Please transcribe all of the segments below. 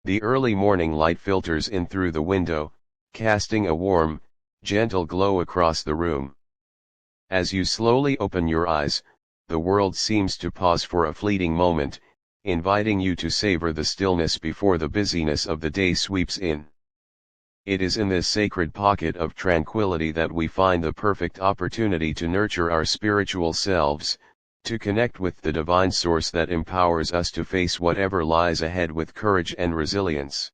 The early morning light filters in through the window, casting a warm, gentle glow across the room. As you slowly open your eyes, the world seems to pause for a fleeting moment, inviting you to savor the stillness before the busyness of the day sweeps in. It is in this sacred pocket of tranquility that we find the perfect opportunity to nurture our spiritual selves, to connect with the divine source that empowers us to face whatever lies ahead with courage and resilience.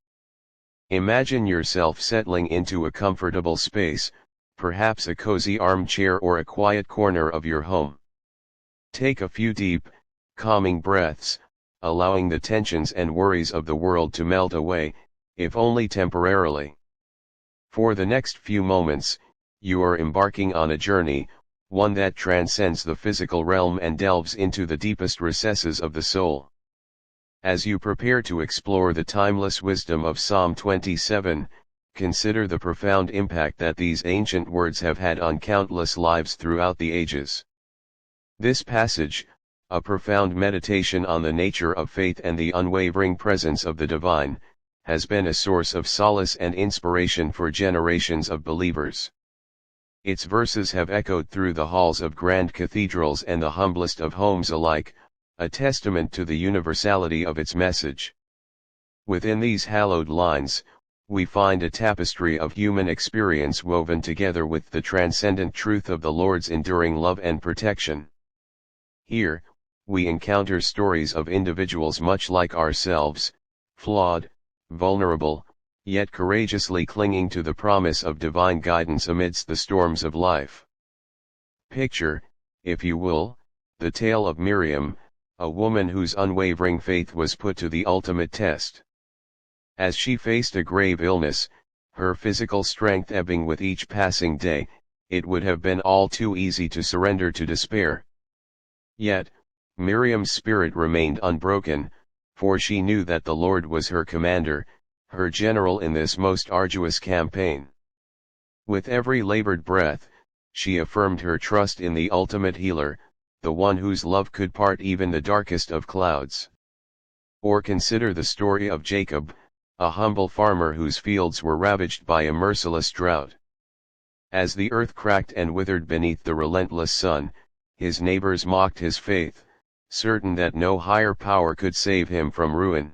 Imagine yourself settling into a comfortable space, perhaps a cozy armchair or a quiet corner of your home. Take a few deep, calming breaths, allowing the tensions and worries of the world to melt away, if only temporarily. For the next few moments, you are embarking on a journey, one that transcends the physical realm and delves into the deepest recesses of the soul. As you prepare to explore the timeless wisdom of Psalm 27, consider the profound impact that these ancient words have had on countless lives throughout the ages. This passage, a profound meditation on the nature of faith and the unwavering presence of the divine, has been a source of solace and inspiration for generations of believers. Its verses have echoed through the halls of grand cathedrals and the humblest of homes alike, a testament to the universality of its message. Within these hallowed lines, we find a tapestry of human experience woven together with the transcendent truth of the Lord's enduring love and protection. Here, we encounter stories of individuals much like ourselves, flawed, vulnerable, yet courageously clinging to the promise of divine guidance amidst the storms of life. Picture, if you will, the tale of Miriam, a woman whose unwavering faith was put to the ultimate test. As she faced a grave illness, her physical strength ebbing with each passing day, it would have been all too easy to surrender to despair. Yet, Miriam's spirit remained unbroken, for she knew that the Lord was her commander, her general in this most arduous campaign. With every labored breath, she affirmed her trust in the ultimate healer, the one whose love could part even the darkest of clouds. Or consider the story of Jacob, a humble farmer whose fields were ravaged by a merciless drought. As the earth cracked and withered beneath the relentless sun, his neighbors mocked his faith, certain that no higher power could save him from ruin.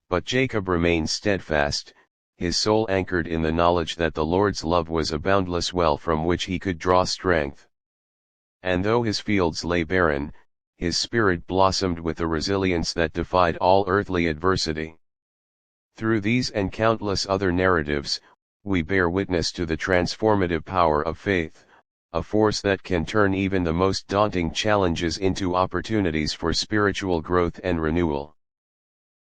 But Jacob remained steadfast, his soul anchored in the knowledge that the Lord's love was a boundless well from which he could draw strength. And though his fields lay barren, his spirit blossomed with a resilience that defied all earthly adversity. Through these and countless other narratives, we bear witness to the transformative power of faith, a force that can turn even the most daunting challenges into opportunities for spiritual growth and renewal.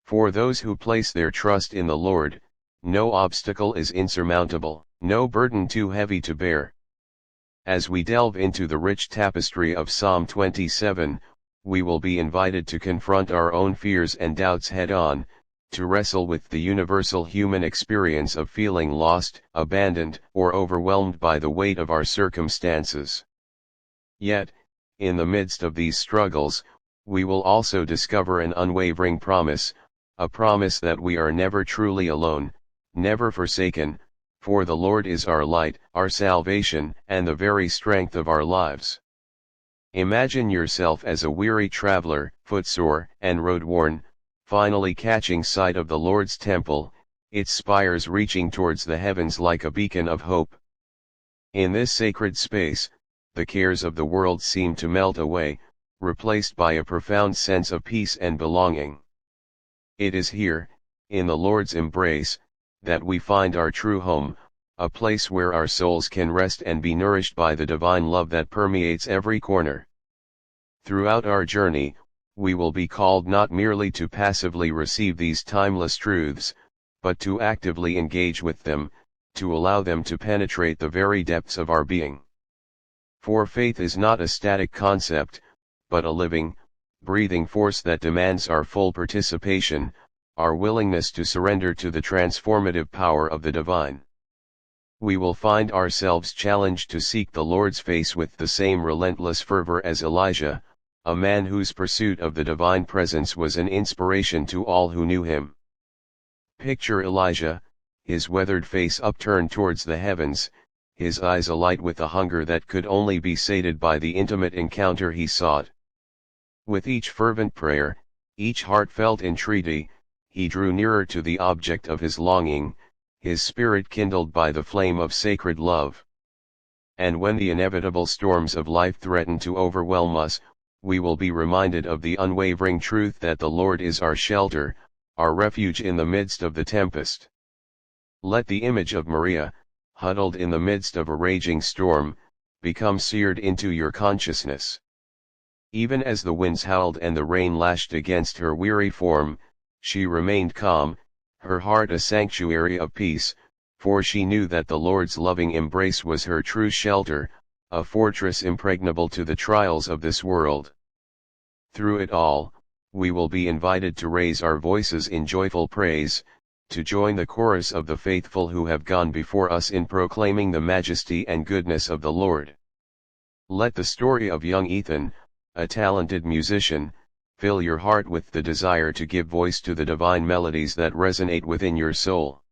For those who place their trust in the Lord, no obstacle is insurmountable, no burden too heavy to bear. As we delve into the rich tapestry of Psalm 27, we will be invited to confront our own fears and doubts head-on, to wrestle with the universal human experience of feeling lost, abandoned, or overwhelmed by the weight of our circumstances. Yet, in the midst of these struggles, we will also discover an unwavering promise, a promise that we are never truly alone, never forsaken, for the Lord is our light, our salvation, and the very strength of our lives. Imagine yourself as a weary traveler, footsore and road-worn, finally catching sight of the Lord's temple, its spires reaching towards the heavens like a beacon of hope. In this sacred space, the cares of the world seem to melt away, replaced by a profound sense of peace and belonging. It is here, in the Lord's embrace, that we find our true home, a place where our souls can rest and be nourished by the divine love that permeates every corner. Throughout our journey, we will be called not merely to passively receive these timeless truths, but to actively engage with them, to allow them to penetrate the very depths of our being. For faith is not a static concept, but a living, breathing force that demands our full participation, our willingness to surrender to the transformative power of the divine. We will find ourselves challenged to seek the Lord's face with the same relentless fervor as Elijah, a man whose pursuit of the divine presence was an inspiration to all who knew him. Picture Elijah, his weathered face upturned towards the heavens, his eyes alight with a hunger that could only be sated by the intimate encounter he sought. With each fervent prayer, each heartfelt entreaty, he drew nearer to the object of his longing, his spirit kindled by the flame of sacred love. And when the inevitable storms of life threaten to overwhelm us, we will be reminded of the unwavering truth that the Lord is our shelter, our refuge in the midst of the tempest. Let the image of Maria, huddled in the midst of a raging storm, become seared into your consciousness. Even as the winds howled and the rain lashed against her weary form, she remained calm, her heart a sanctuary of peace, for she knew that the Lord's loving embrace was her true shelter, a fortress impregnable to the trials of this world. Through it all, we will be invited to raise our voices in joyful praise, to join the chorus of the faithful who have gone before us in proclaiming the majesty and goodness of the Lord. Let the story of young Ethan, a talented musician, fill your heart with the desire to give voice to the divine melodies that resonate within your soul.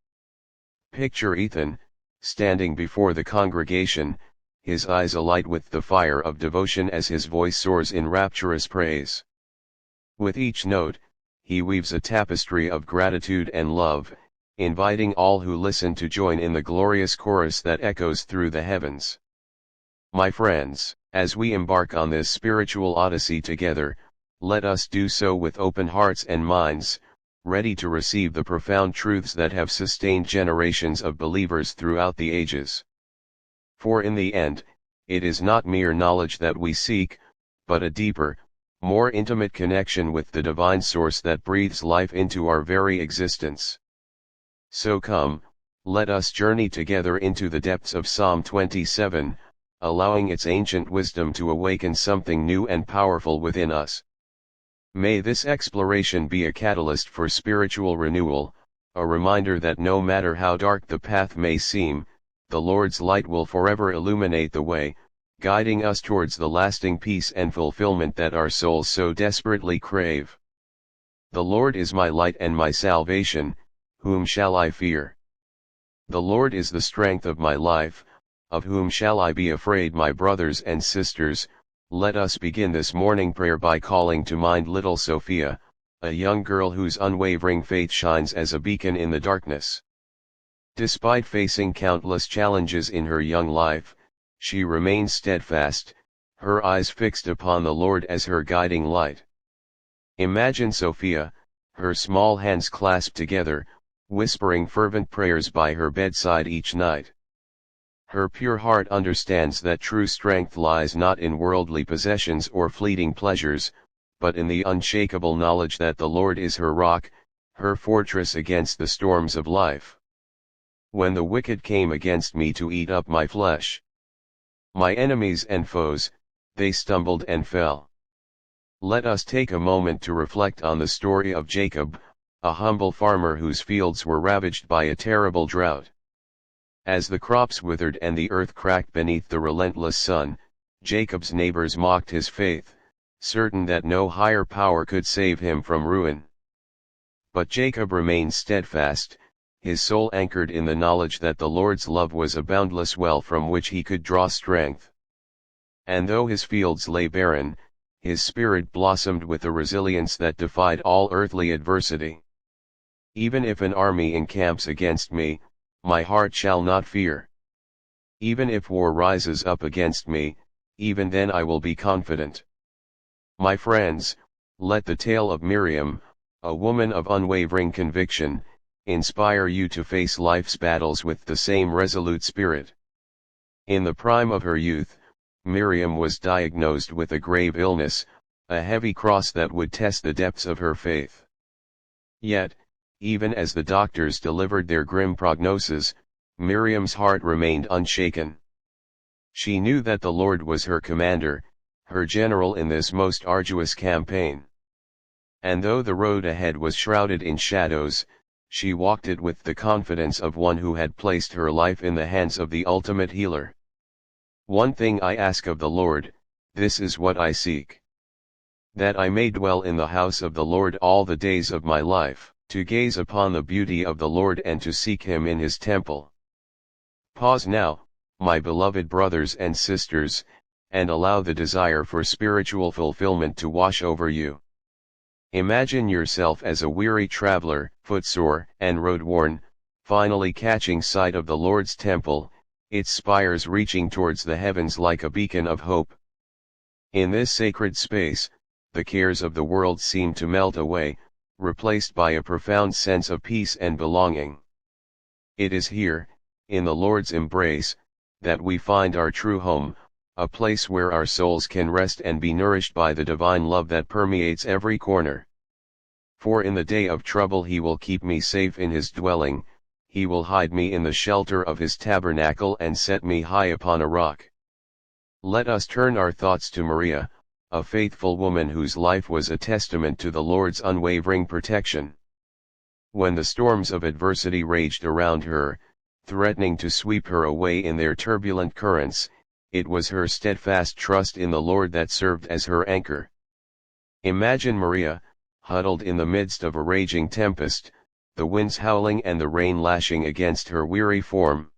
Picture Ethan, standing before the congregation, his eyes alight with the fire of devotion as his voice soars in rapturous praise. With each note, he weaves a tapestry of gratitude and love, inviting all who listen to join in the glorious chorus that echoes through the heavens. My friends, as we embark on this spiritual odyssey together, let us do so with open hearts and minds, ready to receive the profound truths that have sustained generations of believers throughout the ages. For in the end, it is not mere knowledge that we seek, but a deeper, more intimate connection with the divine source that breathes life into our very existence. So come, let us journey together into the depths of Psalm 27, allowing its ancient wisdom to awaken something new and powerful within us. May this exploration be a catalyst for spiritual renewal, a reminder that no matter how dark the path may seem, the Lord's light will forever illuminate the way, guiding us towards the lasting peace and fulfillment that our souls so desperately crave. The Lord is my light and my salvation, whom shall I fear? The Lord is the strength of my life, of whom shall I be afraid? My brothers and sisters, let us begin this morning prayer by calling to mind little Sophia, a young girl whose unwavering faith shines as a beacon in the darkness. Despite facing countless challenges in her young life, she remains steadfast, her eyes fixed upon the Lord as her guiding light. Imagine Sophia, her small hands clasped together, whispering fervent prayers by her bedside each night. Her pure heart understands that true strength lies not in worldly possessions or fleeting pleasures, but in the unshakable knowledge that the Lord is her rock, her fortress against the storms of life. When the wicked came against me to eat up my flesh, my enemies and foes, they stumbled and fell. Let us take a moment to reflect on the story of Jacob, a humble farmer whose fields were ravaged by a terrible drought. As the crops withered and the earth cracked beneath the relentless sun, Jacob's neighbors mocked his faith, certain that no higher power could save him from ruin. But Jacob remained steadfast, his soul anchored in the knowledge that the Lord's love was a boundless well from which he could draw strength. And though his fields lay barren, his spirit blossomed with a resilience that defied all earthly adversity. Even if an army encamps against me, my heart shall not fear. Even if war rises up against me, even then I will be confident. My friends, let the tale of Miriam, a woman of unwavering conviction, inspire you to face life's battles with the same resolute spirit. In the prime of her youth, Miriam was diagnosed with a grave illness, a heavy cross that would test the depths of her faith. Yet, even as the doctors delivered their grim prognosis, Miriam's heart remained unshaken. She knew that the Lord was her commander, her general in this most arduous campaign. And though the road ahead was shrouded in shadows, she walked it with the confidence of one who had placed her life in the hands of the ultimate healer. One thing I ask of the Lord, this is what I seek: that I may dwell in the house of the Lord all the days of my life, to gaze upon the beauty of the Lord and to seek Him in His temple. Pause now, my beloved brothers and sisters, and allow the desire for spiritual fulfillment to wash over you. Imagine yourself as a weary traveler, footsore and road-worn, finally catching sight of the Lord's temple, its spires reaching towards the heavens like a beacon of hope. In this sacred space, the cares of the world seem to melt away, replaced by a profound sense of peace and belonging. It is here, in the Lord's embrace, that we find our true home, a place where our souls can rest and be nourished by the divine love that permeates every corner. For in the day of trouble He will keep me safe in His dwelling, He will hide me in the shelter of His tabernacle and set me high upon a rock. Let us turn our thoughts to Maria, a faithful woman whose life was a testament to the Lord's unwavering protection. When the storms of adversity raged around her, threatening to sweep her away in their turbulent currents, it was her steadfast trust in the Lord that served as her anchor. Imagine Maria, huddled in the midst of a raging tempest, the winds howling and the rain lashing against her weary form.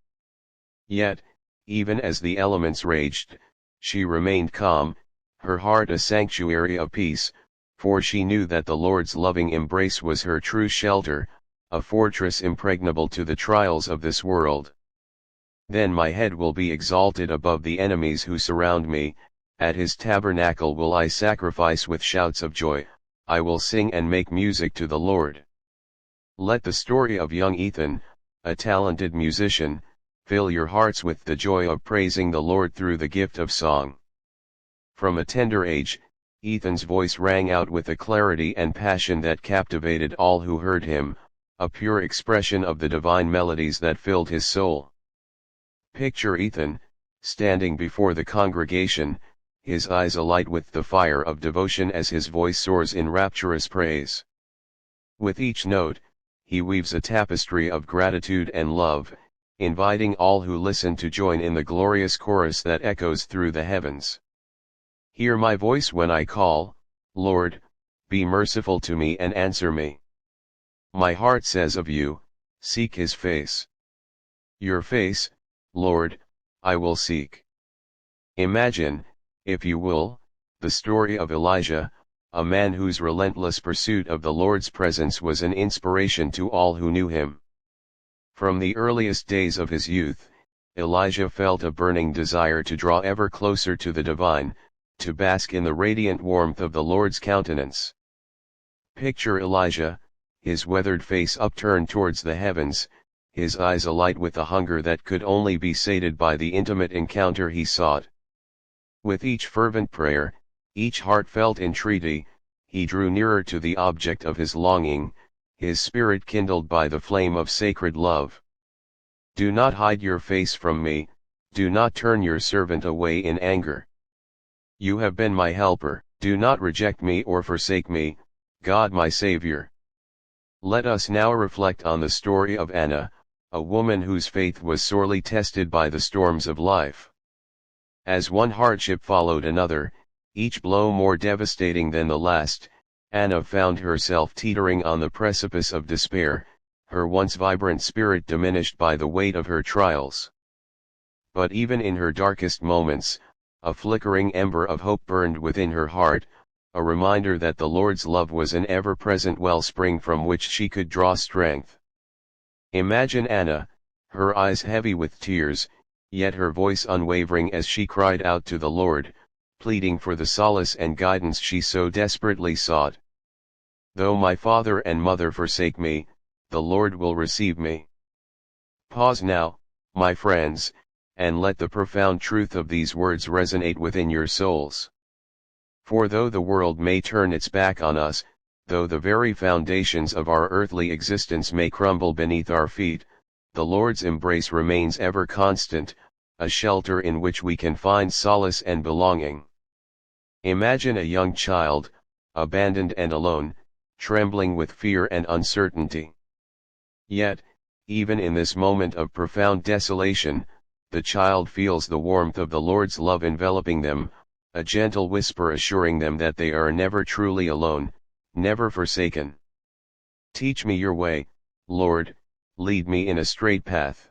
Yet, even as the elements raged, she remained calm, her heart a sanctuary of peace, for she knew that the Lord's loving embrace was her true shelter, a fortress impregnable to the trials of this world. Then my head will be exalted above the enemies who surround me, at His tabernacle will I sacrifice with shouts of joy, I will sing and make music to the Lord. Let the story of young Ethan, a talented musician, fill your hearts with the joy of praising the Lord through the gift of song. From a tender age, Ethan's voice rang out with a clarity and passion that captivated all who heard him, a pure expression of the divine melodies that filled his soul. Picture Ethan, standing before the congregation, his eyes alight with the fire of devotion as his voice soars in rapturous praise. With each note, he weaves a tapestry of gratitude and love, inviting all who listen to join in the glorious chorus that echoes through the heavens. Hear my voice when I call, Lord, be merciful to me and answer me. My heart says of you, seek His face. Your face, Lord, I will seek. Imagine, if you will, the story of Elijah, a man whose relentless pursuit of the Lord's presence was an inspiration to all who knew him. From the earliest days of his youth, Elijah felt a burning desire to draw ever closer to the divine, to bask in the radiant warmth of the Lord's countenance. Picture Elijah, his weathered face upturned towards the heavens, his eyes alight with a hunger that could only be sated by the intimate encounter he sought. With each fervent prayer, each heartfelt entreaty, he drew nearer to the object of his longing, his spirit kindled by the flame of sacred love. Do not hide your face from me, do not turn your servant away in anger. You have been my helper, do not reject me or forsake me, God my Savior. Let us now reflect on the story of Anna, a woman whose faith was sorely tested by the storms of life. As one hardship followed another, each blow more devastating than the last, Anna found herself teetering on the precipice of despair, her once vibrant spirit diminished by the weight of her trials. But even in her darkest moments, a flickering ember of hope burned within her heart, a reminder that the Lord's love was an ever-present wellspring from which she could draw strength. Imagine Anna, her eyes heavy with tears, yet her voice unwavering as she cried out to the Lord, pleading for the solace and guidance she so desperately sought. Though my father and mother forsake me, the Lord will receive me. Pause now, my friends, and let the profound truth of these words resonate within your souls. For though the world may turn its back on us, though the very foundations of our earthly existence may crumble beneath our feet, the Lord's embrace remains ever constant, a shelter in which we can find solace and belonging. Imagine a young child, abandoned and alone, trembling with fear and uncertainty. Yet, even in this moment of profound desolation, the child feels the warmth of the Lord's love enveloping them, a gentle whisper assuring them that they are never truly alone, never forsaken. Teach me your way, Lord, lead me in a straight path.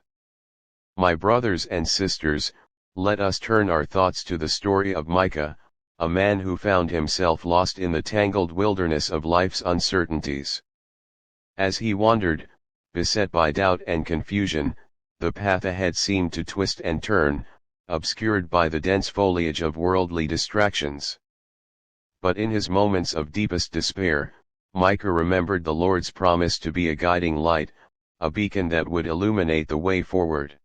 My brothers and sisters, let us turn our thoughts to the story of Micah, a man who found himself lost in the tangled wilderness of life's uncertainties. As he wandered, beset by doubt and confusion, the path ahead seemed to twist and turn, obscured by the dense foliage of worldly distractions. But in his moments of deepest despair, Micah remembered the Lord's promise to be a guiding light, a beacon that would illuminate the way forward.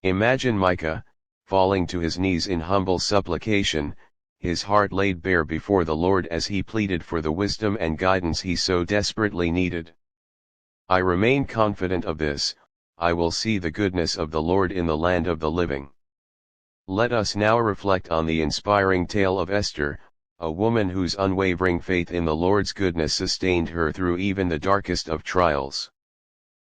Imagine Micah, falling to his knees in humble supplication, his heart laid bare before the Lord as he pleaded for the wisdom and guidance he so desperately needed. I remain confident of this, I will see the goodness of the Lord in the land of the living. Let us now reflect on the inspiring tale of Esther, a woman whose unwavering faith in the Lord's goodness sustained her through even the darkest of trials.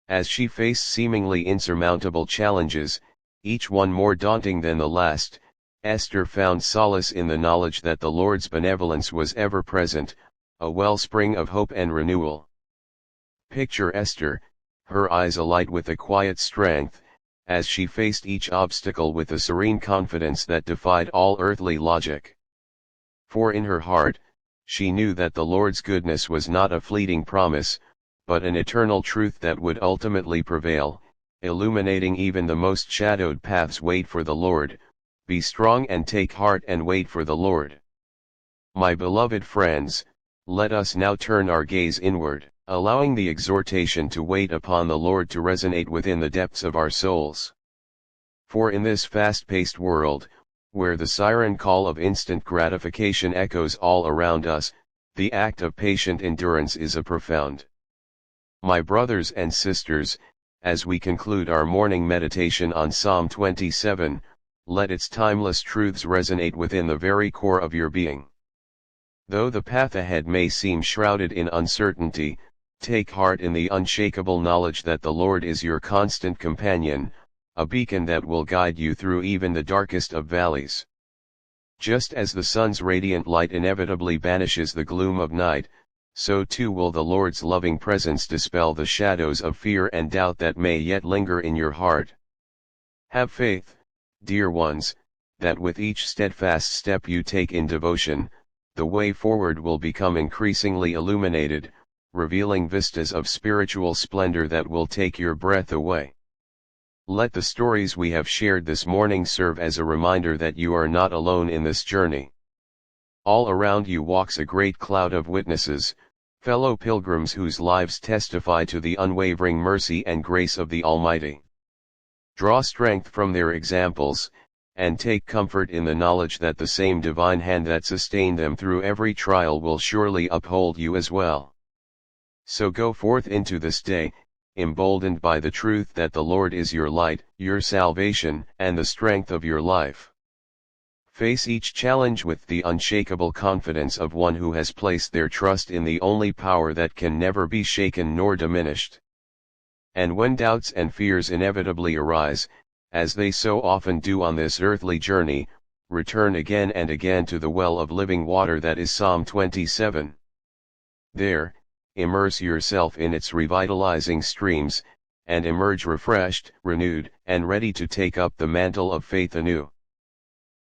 As she faced seemingly insurmountable challenges, each one more daunting than the last, Esther found solace in the knowledge that the Lord's benevolence was ever present, a wellspring of hope and renewal. Picture Esther, her eyes alight with a quiet strength, as she faced each obstacle with a serene confidence that defied all earthly logic. For in her heart, she knew that the Lord's goodness was not a fleeting promise, but an eternal truth that would ultimately prevail, illuminating even the most shadowed paths. Wait for the Lord, be strong and take heart and wait for the Lord. My beloved friends, let us now turn our gaze inward, allowing the exhortation to wait upon the Lord to resonate within the depths of our souls. For in this fast-paced world, where the siren call of instant gratification echoes all around us, the act of patient endurance is a profound. My brothers and sisters, as we conclude our morning meditation on Psalm 27, let its timeless truths resonate within the very core of your being. Though the path ahead may seem shrouded in uncertainty, take heart in the unshakable knowledge that the Lord is your constant companion, a beacon that will guide you through even the darkest of valleys. Just as the sun's radiant light inevitably banishes the gloom of night, so too will the Lord's loving presence dispel the shadows of fear and doubt that may yet linger in your heart. Have faith, dear ones, that with each steadfast step you take in devotion, the way forward will become increasingly illuminated, revealing vistas of spiritual splendor that will take your breath away. Let the stories we have shared this morning serve as a reminder that you are not alone in this journey. All around you walks a great cloud of witnesses, fellow pilgrims whose lives testify to the unwavering mercy and grace of the Almighty. Draw strength from their examples, and take comfort in the knowledge that the same divine hand that sustained them through every trial will surely uphold you as well. So go forth into this day, emboldened by the truth that the Lord is your light, your salvation, and the strength of your life. Face each challenge with the unshakable confidence of one who has placed their trust in the only power that can never be shaken nor diminished. And when doubts and fears inevitably arise, as they so often do on this earthly journey, return again and again to the well of living water that is Psalm 27. There, immerse yourself in its revitalizing streams, and emerge refreshed, renewed, and ready to take up the mantle of faith anew.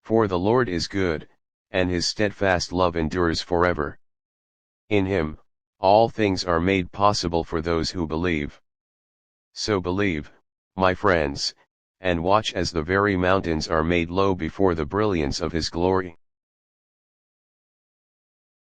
For the Lord is good, and his steadfast love endures forever. In him, all things are made possible for those who believe. So believe, my friends, and watch as the very mountains are made low before the brilliance of his glory.